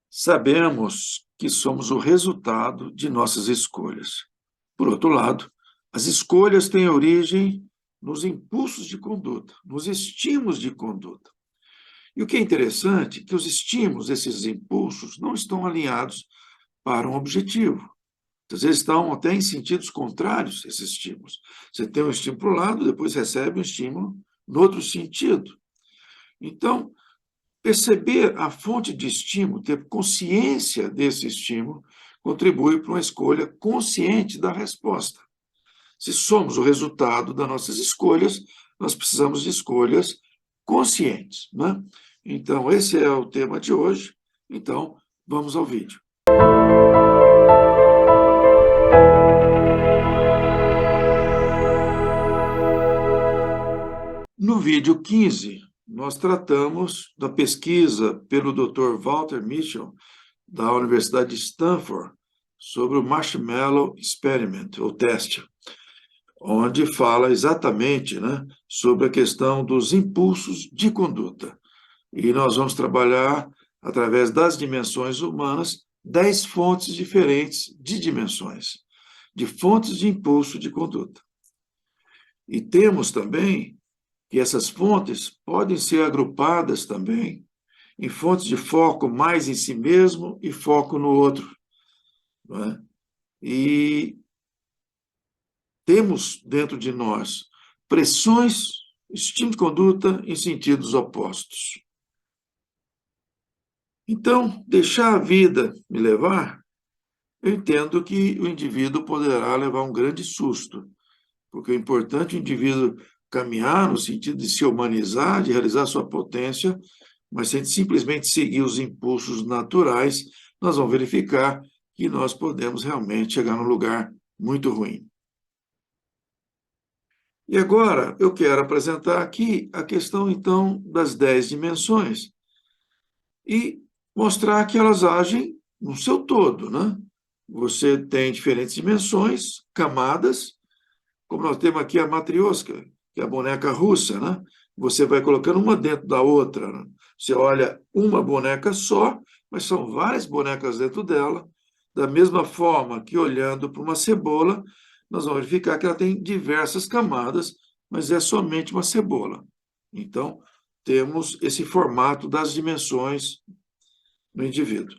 Sabemos que somos o resultado de nossas escolhas. Por outro lado, as escolhas têm origem nos impulsos de conduta, nos estímulos de conduta. E o que é interessante é que os estímulos, esses impulsos, não estão alinhados para um objetivo. Às vezes estão até em sentidos contrários, esses estímulos. Você tem um estímulo para um lado, depois recebe um estímulo no outro sentido. Então, perceber a fonte de estímulo, ter consciência desse estímulo, contribui para uma escolha consciente da resposta. Se somos o resultado das nossas escolhas, nós precisamos de escolhas conscientes, né? Então, esse é o tema de hoje. Então, vamos ao vídeo. No vídeo 15, nós tratamos da pesquisa pelo Dr. Walter Mischel, da Universidade de Stanford, sobre o Marshmallow Experiment, ou teste, onde fala exatamente, né, sobre a questão dos impulsos de conduta. E nós vamos trabalhar, através das dimensões humanas, 10 fontes diferentes de dimensões, de fontes de impulso de conduta. E temos também que essas fontes podem ser agrupadas também em fontes de foco mais em si mesmo e foco no outro, não é? E temos dentro de nós pressões, estímulos de conduta em sentidos opostos. Então, deixar a vida me levar, eu entendo que o indivíduo poderá levar um grande susto, porque é importante o indivíduo caminhar no sentido de se humanizar, de realizar sua potência, mas se a gente simplesmente seguir os impulsos naturais, nós vamos verificar que nós podemos realmente chegar num lugar muito ruim. E agora eu quero apresentar aqui a questão, então, das 10 dimensões e mostrar que elas agem no seu todo, né? Você tem diferentes dimensões, camadas, como nós temos aqui a matrioska, que é a boneca russa, né? Você vai colocando uma dentro da outra, né? Você olha uma boneca só, mas são várias bonecas dentro dela, da mesma forma que olhando para uma cebola, nós vamos verificar que ela tem diversas camadas, mas é somente uma cebola. Então, temos esse formato das dimensões no indivíduo.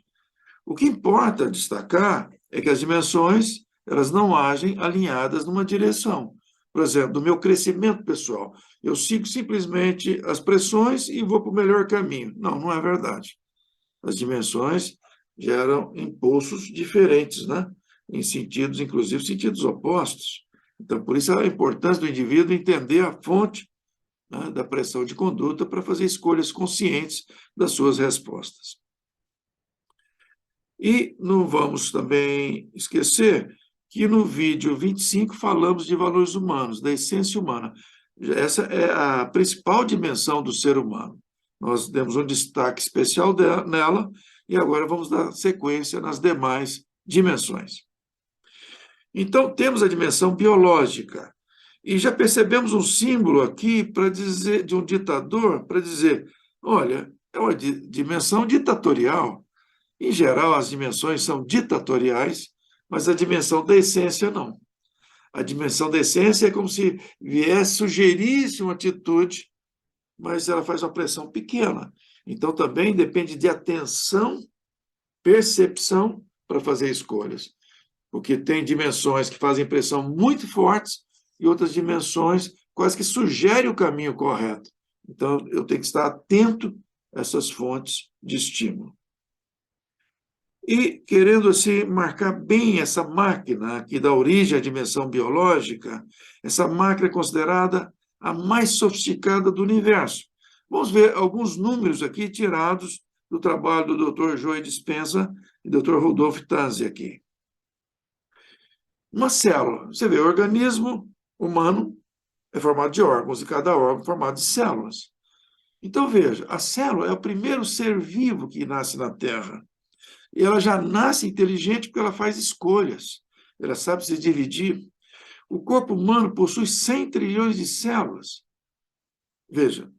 O que importa destacar é que as dimensões, elas não agem alinhadas numa direção. Por exemplo, do meu crescimento pessoal, eu sigo simplesmente as pressões e vou para o melhor caminho. Não, não é verdade. As dimensões geram impulsos diferentes, né? Em sentidos, inclusive, sentidos opostos. Então, por isso a importância do indivíduo entender a fonte, né, da pressão de conduta para fazer escolhas conscientes das suas respostas. E não vamos também esquecer que no vídeo 25 falamos de valores humanos, da essência humana. Essa é a principal dimensão do ser humano. Nós demos um destaque especial nela e agora vamos dar sequência nas demais dimensões. Então, temos a dimensão biológica. E já percebemos um símbolo aqui para dizer, de um ditador, para dizer, olha, é uma dimensão ditatorial. Em geral, as dimensões são ditatoriais, mas a dimensão da essência não. A dimensão da essência é como se viesse, sugerisse uma atitude, mas ela faz uma pressão pequena. Então, também depende de atenção, percepção para fazer escolhas. Porque tem dimensões que fazem pressão muito fortes e outras dimensões quase que sugerem o caminho correto. Então, eu tenho que estar atento a essas fontes de estímulo. E, querendo assim marcar bem essa máquina que dá origem à dimensão biológica, essa máquina é considerada a mais sofisticada do universo. Vamos ver alguns números aqui tirados do trabalho do Dr. Joe Dispenza e Dr. Rudolf Tanzi aqui. Uma célula, você vê, o organismo humano é formado de órgãos, e cada órgão é formado de células. Então, veja, a célula é o primeiro ser vivo que nasce na Terra. E ela já nasce inteligente porque ela faz escolhas, ela sabe se dividir. O corpo humano possui 100 trilhões de células. Veja,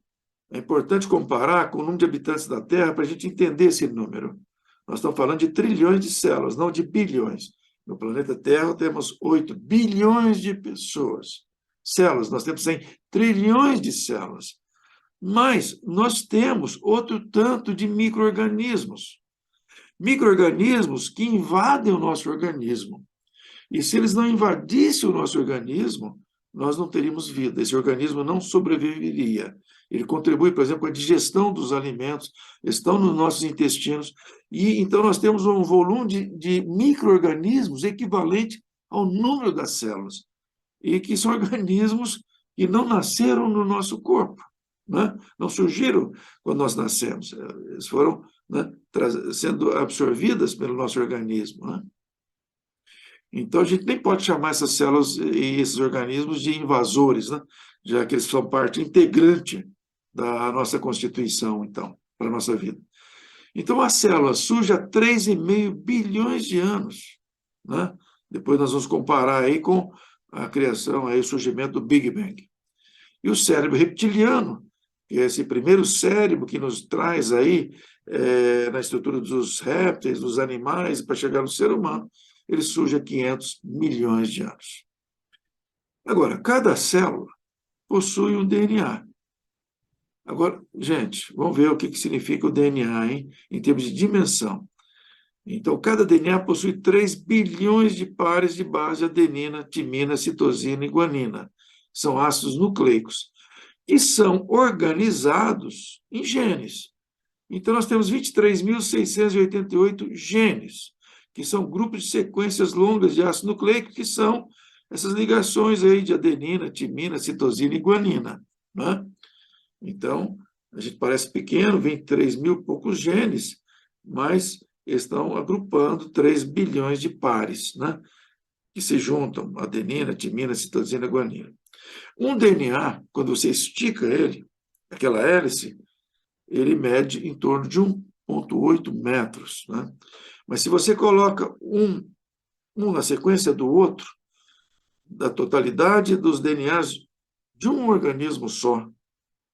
é importante comparar com o número de habitantes da Terra para a gente entender esse número. Nós estamos falando de trilhões de células, não de bilhões. No planeta Terra temos 8 bilhões de pessoas. Células, nós temos 100 trilhões de células. Mas nós temos outro tanto de micro-organismos. Micro-organismos que invadem o nosso organismo. E se eles não invadissem o nosso organismo, nós não teríamos vida. Esse organismo não sobreviveria. Ele contribui, por exemplo, com a digestão dos alimentos, estão nos nossos intestinos, e então nós temos um volume de micro-organismos equivalente ao número das células, e que são organismos que não nasceram no nosso corpo, né? Não surgiram quando nós nascemos, eles foram, né, sendo absorvidas pelo nosso organismo, né? Então, a gente nem pode chamar essas células e esses organismos de invasores, né? Já que eles são parte integrante da nossa constituição, então, para a nossa vida. Então, a célula surge há 3,5 bilhões de anos, né? Depois nós vamos comparar aí com a criação, aí, o surgimento do Big Bang. E o cérebro reptiliano, que é esse primeiro cérebro que nos traz aí, na estrutura dos répteis, dos animais, para chegar no ser humano, ele surge há 500 milhões de anos. Agora, cada célula possui um DNA. Agora, gente, vamos ver o que significa o DNA, hein? Em termos de dimensão. Então, cada DNA possui 3 bilhões de pares de base adenina, timina, citosina e guanina. São ácidos nucleicos. E são organizados em genes. Então, nós temos 23.688 genes, que são grupos de sequências longas de ácido nucleico, que são essas ligações aí de adenina, timina, citosina e guanina, né? Então, a gente parece pequeno, 23 mil e poucos genes, mas estão agrupando 3 bilhões de pares, né? Que se juntam, adenina, timina, citosina e guanina. Um DNA, quando você estica ele, aquela hélice, ele mede em torno de 1,8 metros, né? Mas se você coloca um na sequência do outro, da totalidade dos DNAs de um organismo só,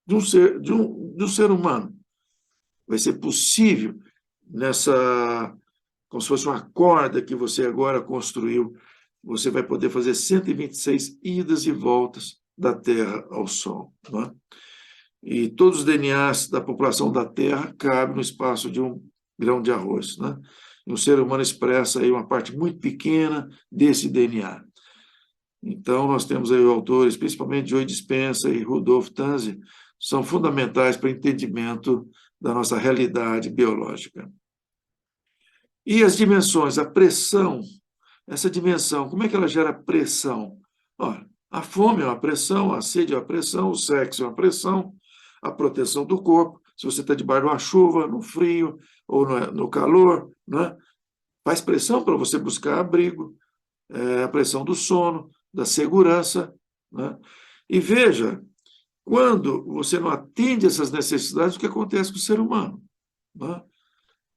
de um ser humano, vai ser possível nessa, como se fosse uma corda que você agora construiu, você vai poder fazer 126 idas e voltas da Terra ao Sol, né? E todos os DNAs da população da Terra cabem no espaço de um grão de arroz, né? E o ser humano expressa aí uma parte muito pequena desse DNA. Então, nós temos aí autores, principalmente Joe Dispenza e Rudolf Tanzi, são fundamentais para o entendimento da nossa realidade biológica. E as dimensões, a pressão, essa dimensão, como é que ela gera pressão? Olha, a fome é uma pressão, a sede é uma pressão, o sexo é uma pressão, a proteção do corpo, se você está debaixo de uma chuva, no frio ou no calor, né? Faz pressão para você buscar abrigo, a pressão do sono, da segurança, né? E veja, quando você não atende essas necessidades, o que acontece com o ser humano, né?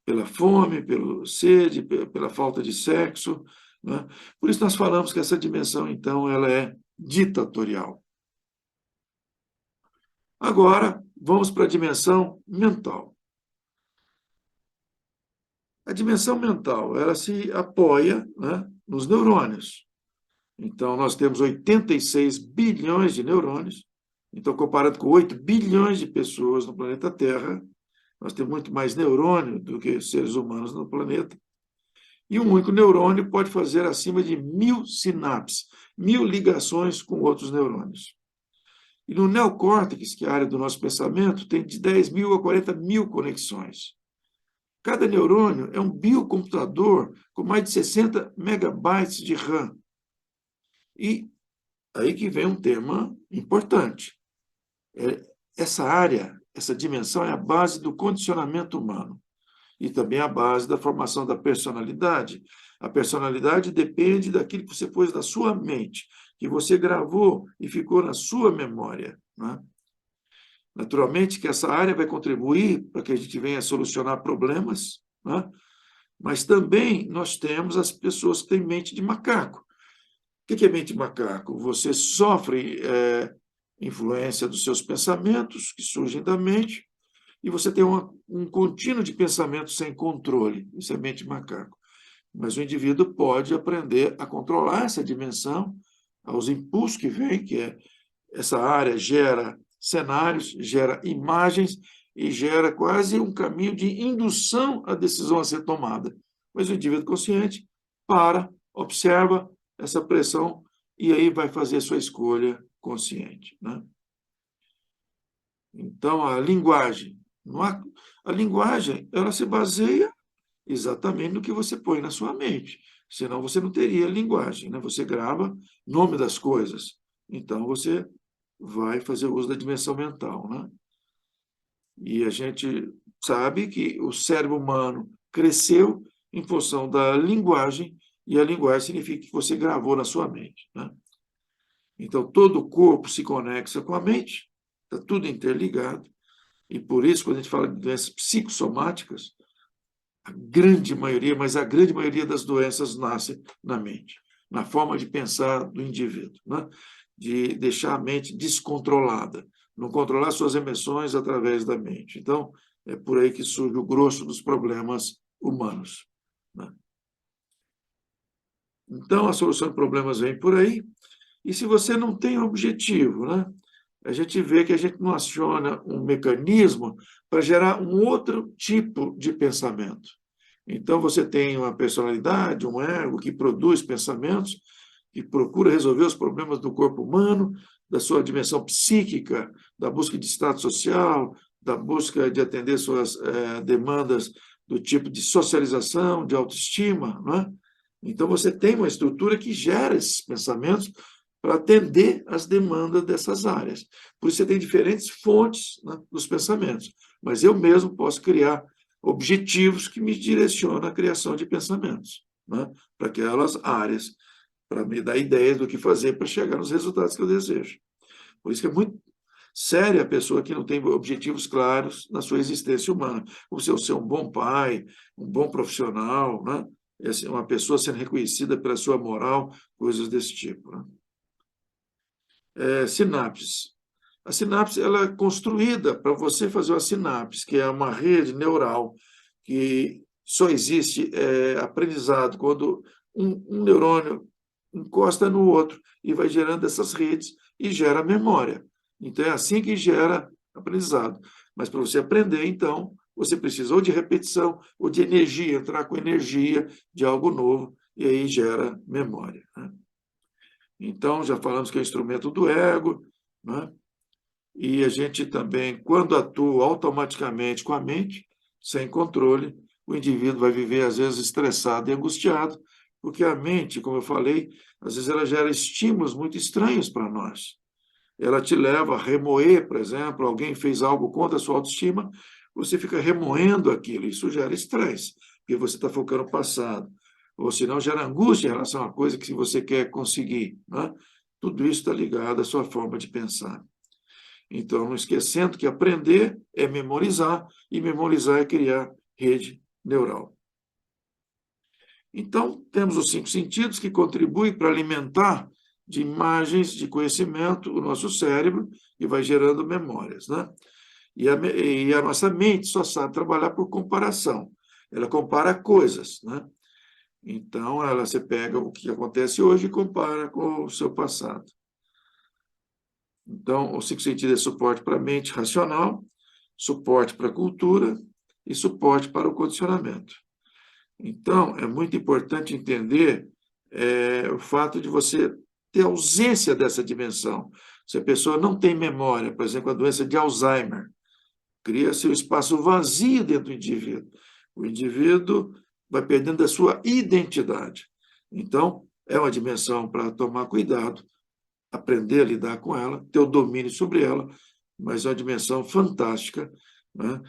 Pela fome, pela sede, pela falta de sexo, né? Por isso nós falamos que essa dimensão, então, ela é ditatorial. Agora, vamos para a dimensão mental. A dimensão mental, ela se apoia, né, nos neurônios. Então, nós temos 86 bilhões de neurônios. Então, comparado com 8 bilhões de pessoas no planeta Terra, nós temos muito mais neurônio do que seres humanos no planeta. E um único neurônio pode fazer acima de 1.000 sinapses, 1.000 ligações com outros neurônios. E no neocórtex, que é a área do nosso pensamento, tem de 10.000 a 40.000 conexões. Cada neurônio é um biocomputador com mais de 60 megabytes de RAM. E aí que vem um tema importante. Essa área, essa dimensão é a base do condicionamento humano e também a base da formação da personalidade. A personalidade depende daquilo que você pôs na sua mente, que você gravou e ficou na sua memória, né? Naturalmente que essa área vai contribuir para que a gente venha solucionar problemas, né? Mas também nós temos as pessoas que têm mente de macaco. O que é mente de macaco? Você sofre influência dos seus pensamentos, que surgem da mente, e você tem um contínuo de pensamento sem controle. Isso é mente de macaco. Mas o indivíduo pode aprender a controlar essa dimensão, aos impulsos que vêm, que é essa área gera cenários, gera imagens e gera quase um caminho de indução à decisão a ser tomada. Mas o indivíduo consciente para, observa essa pressão e aí vai fazer a sua escolha consciente, né? Então, a linguagem, a linguagem, ela se baseia exatamente no que você põe na sua mente. Senão você não teria linguagem, né? Você grava nome das coisas. Então, você vai fazer uso da dimensão mental, né? E a gente sabe que o cérebro humano cresceu em função da linguagem, e a linguagem significa que você gravou na sua mente, né? Então, todo o corpo se conecta com a mente, está tudo interligado, e por isso, quando a gente fala de doenças psicossomáticas, a grande maioria, mas a grande maioria das doenças nasce na mente, na forma de pensar do indivíduo, né? De deixar a mente descontrolada, não controlar suas emoções através da mente. Então, é por aí que surge o grosso dos problemas humanos, né? Então, a solução de problemas vem por aí, e se você não tem objetivo, né? A gente vê que a gente não aciona um mecanismo para gerar um outro tipo de pensamento. Então, você tem uma personalidade, um ego que produz pensamentos, que procura resolver os problemas do corpo humano, da sua dimensão psíquica, da busca de status social, da busca de atender suas demandas do tipo de socialização, de autoestima, não é? Então, você tem uma estrutura que gera esses pensamentos para atender às demandas dessas áreas. Por isso, você tem diferentes fontes, né, dos pensamentos. Mas eu mesmo posso criar objetivos que me direcionam à criação de pensamentos, né, para aquelas áreas, para me dar ideias do que fazer para chegar nos resultados que eu desejo. Por isso que é muito séria a pessoa que não tem objetivos claros na sua existência humana, como ser um bom pai, um bom profissional, né? Uma pessoa sendo reconhecida pela sua moral, coisas desse tipo, né? Sinapses. A sinapse ela é construída para você fazer uma sinapse, que é uma rede neural que só existe aprendizado quando um neurônio encosta no outro e vai gerando essas redes e gera memória. Então, é assim que gera aprendizado. Mas para você aprender, então, você precisa ou de repetição ou de energia, entrar com energia de algo novo, e aí gera memória, né? Então, já falamos que é instrumento do ego, né? E a gente também, quando atua automaticamente com a mente, sem controle, o indivíduo vai viver, às vezes, estressado e angustiado, porque a mente, como eu falei, às vezes ela gera estímulos muito estranhos para nós. Ela te leva a remoer, por exemplo, alguém fez algo contra a sua autoestima, você fica remoendo aquilo, isso gera estresse, porque você está focando no passado. Ou senão gera angústia em relação a coisa que você quer conseguir, né? Tudo isso está ligado à sua forma de pensar. Então, não esquecendo que aprender é memorizar, e memorizar é criar rede neural. Então, temos os 5 sentidos que contribuem para alimentar de imagens, de conhecimento, o nosso cérebro, e vai gerando memórias, né? E a nossa mente só sabe trabalhar por comparação. Ela compara coisas, né? Então, você pega o que acontece hoje e compara com o seu passado. Então, os 5 sentidos é suporte para a mente racional, suporte para a cultura e suporte para o condicionamento. Então, é muito importante entender o fato de você ter ausência dessa dimensão. Se a pessoa não tem memória, por exemplo, a doença de Alzheimer, cria-se um espaço vazio dentro do indivíduo. O indivíduo vai perdendo a sua identidade. Então, é uma dimensão para tomar cuidado, aprender a lidar com ela, ter o domínio sobre ela, mas é uma dimensão fantástica, né?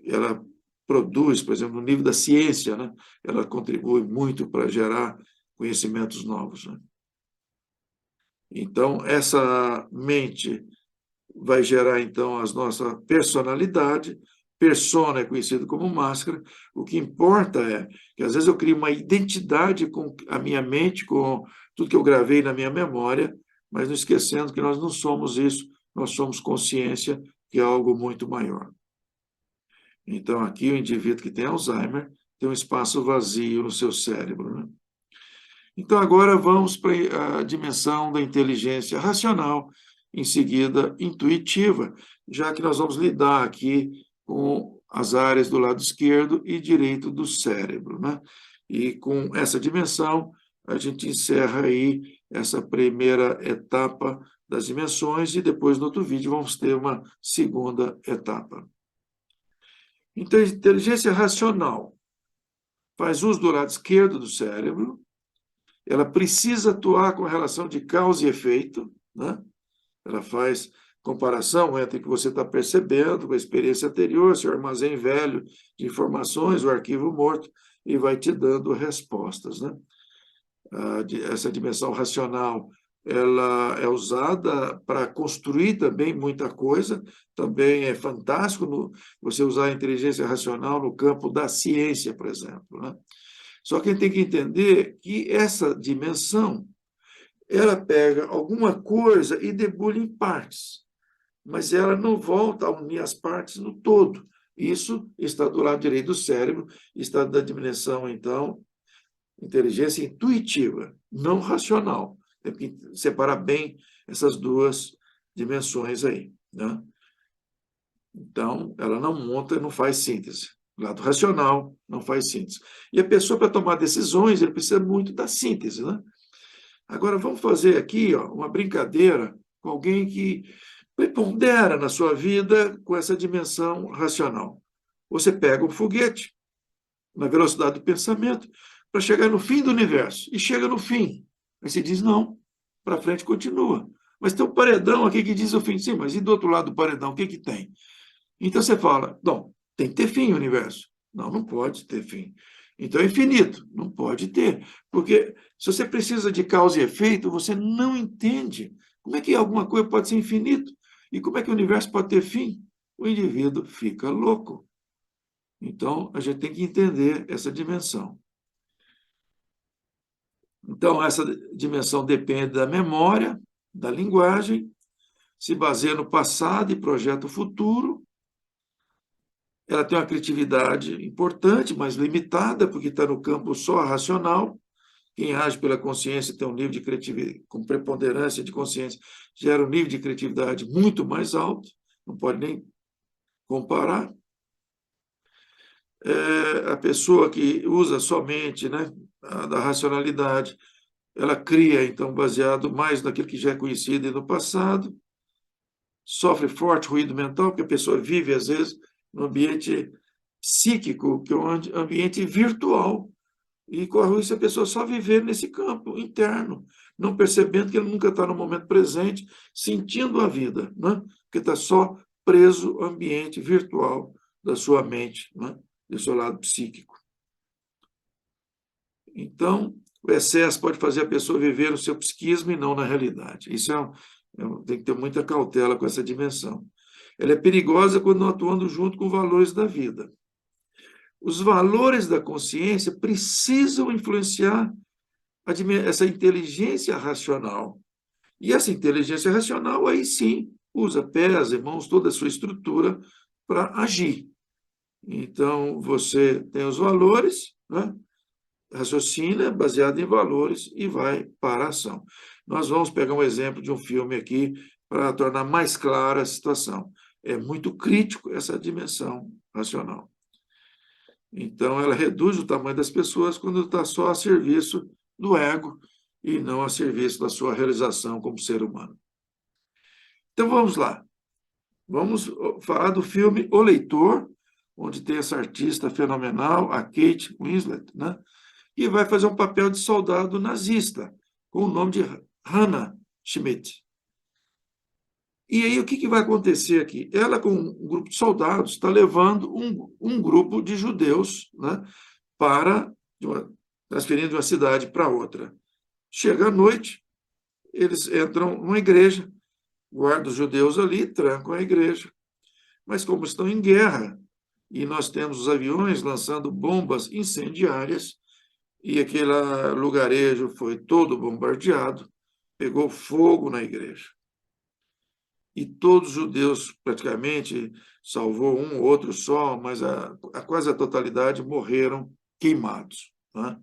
Ela produz, por exemplo, no nível da ciência, né? Ela contribui muito para gerar conhecimentos novos, né? Então, essa mente vai gerar, então, a nossa personalidade. Persona é conhecido como máscara. O que importa é que, às vezes, eu crio uma identidade com a minha mente, com tudo que eu gravei na minha memória, mas não esquecendo que nós não somos isso, nós somos consciência, que é algo muito maior. Então, aqui o indivíduo que tem Alzheimer tem um espaço vazio no seu cérebro, né? Então, agora vamos para a dimensão da inteligência racional, em seguida intuitiva, já que nós vamos lidar aqui com as áreas do lado esquerdo e direito do cérebro, né? E com essa dimensão, a gente encerra aí essa primeira etapa das dimensões e depois, no outro vídeo, vamos ter uma segunda etapa. Então, inteligência racional faz uso do lado esquerdo do cérebro, ela precisa atuar com a relação de causa e efeito, né? Ela faz comparação entre o que você está percebendo com a experiência anterior, seu armazém velho de informações, o arquivo morto, e vai te dando respostas, né? Essa dimensão racional, ela é usada para construir também muita coisa, também é fantástico você usar a inteligência racional no campo da ciência, por exemplo, né? Só que a gente tem que entender que essa dimensão, ela pega alguma coisa e debulha em partes, mas ela não volta a unir as partes no todo. Isso está do lado direito do cérebro, está da dimensão, então, inteligência intuitiva, não racional. Tem que separar bem essas duas dimensões aí, né? Então, ela não monta, não faz síntese. O lado racional não faz síntese. E a pessoa, para tomar decisões, ele precisa muito da síntese, né? Agora, vamos fazer aqui uma brincadeira com alguém que prepondera na sua vida com essa dimensão racional. Você pega um foguete na velocidade do pensamento para chegar no fim do universo, e chega no fim. Aí você diz, não, para frente continua. Mas tem um paredão aqui que diz o fim. Sim, mas e do outro lado do paredão, o que que tem? Então você fala, não, tem que ter fim o universo. Não, não pode ter fim. Então é infinito, não pode ter. Porque se você precisa de causa e efeito, você não entende como é que alguma coisa pode ser infinito e como é que o universo pode ter fim. O indivíduo fica louco. Então a gente tem que entender essa dimensão. Então essa dimensão depende da memória, da linguagem, se baseia no passado e projeta o futuro. Ela tem uma criatividade importante, mas limitada, porque está no campo só racional. Quem age pela consciência tem um nível de criatividade, com preponderância de consciência, gera um nível de criatividade muito mais alto, não pode nem comparar. A pessoa que usa somente, né, da racionalidade, ela cria, então, baseado mais naquilo que já é conhecido e no passado, sofre forte ruído mental, porque a pessoa vive, às vezes, no ambiente psíquico, que é um ambiente virtual, e corre o risco a pessoa só viver nesse campo interno, não percebendo que ele nunca está no momento presente, sentindo a vida, né? Porque está só preso ao ambiente virtual da sua mente, né? Do seu lado psíquico. Então, o excesso pode fazer a pessoa viver no seu psiquismo e não na realidade. Isso tem que ter muita cautela com essa dimensão. Ela é perigosa quando não atuando junto com valores da vida. Os valores da consciência precisam influenciar essa inteligência racional. E essa inteligência racional, aí sim, usa pés e mãos, toda a sua estrutura para agir. Então, você tem os valores, né? Raciocina baseado em valores e vai para a ação. Nós vamos pegar um exemplo de um filme aqui para tornar mais clara a situação. É muito crítico essa dimensão racional. Então, ela reduz o tamanho das pessoas quando está só a serviço do ego e não a serviço da sua realização como ser humano. Então, vamos lá. Vamos falar do filme O Leitor, onde tem essa artista fenomenal, a Kate Winslet, né? E vai fazer um papel de soldado nazista, com o nome de Hannah Schmidt. E aí, o que vai acontecer aqui? Ela, com um grupo de soldados, está levando um grupo de judeus, né, transferindo de uma cidade para outra. Chega à noite, eles entram numa igreja, guardam os judeus ali, trancam a igreja. Mas como estão em guerra, e nós temos os aviões lançando bombas incendiárias, e aquele lugarejo foi todo bombardeado, pegou fogo na igreja. e todos os judeus, praticamente, salvou um ou outro só, mas quase a totalidade morreram queimados, né?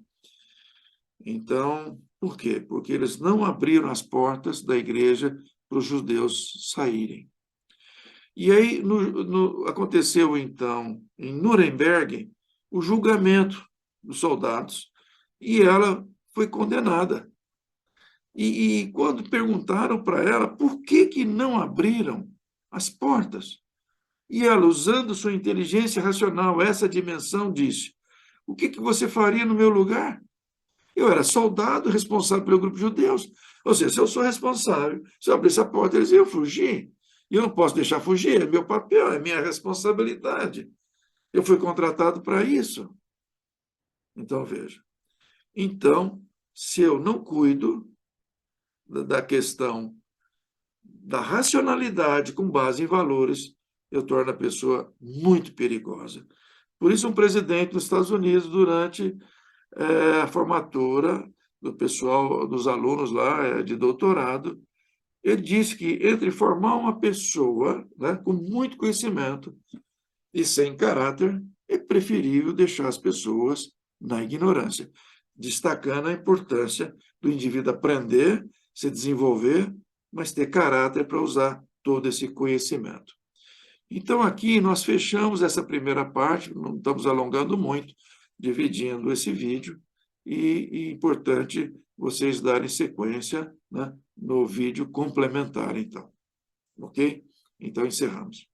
Então, por quê? Porque eles não abriram as portas da igreja para os judeus saírem. E aí aconteceu, então, em Nuremberg, o julgamento dos soldados, e ela foi condenada. E quando perguntaram para ela por que não abriram as portas, e ela, usando sua inteligência racional, essa dimensão, disse: o que você faria no meu lugar? Eu era soldado responsável pelo grupo de judeus. Ou seja, se eu sou responsável, se eu abrisse a porta, eles iam fugir. E eu não posso deixar fugir, é meu papel, é minha responsabilidade. Eu fui contratado para isso. Então, veja. Então, se eu não cuido da questão da racionalidade com base em valores, eu torno a pessoa muito perigosa. Por isso, um presidente nos Estados Unidos, durante a formatura do pessoal, dos alunos lá de doutorado, ele disse que entre formar uma pessoa, né, com muito conhecimento e sem caráter, é preferível deixar as pessoas na ignorância, destacando a importância do indivíduo aprender, se desenvolver, mas ter caráter para usar todo esse conhecimento. Então, aqui nós fechamos essa primeira parte, não estamos alongando muito, dividindo esse vídeo, e importante vocês darem sequência, né, no vídeo complementar, então. Ok? Então, encerramos.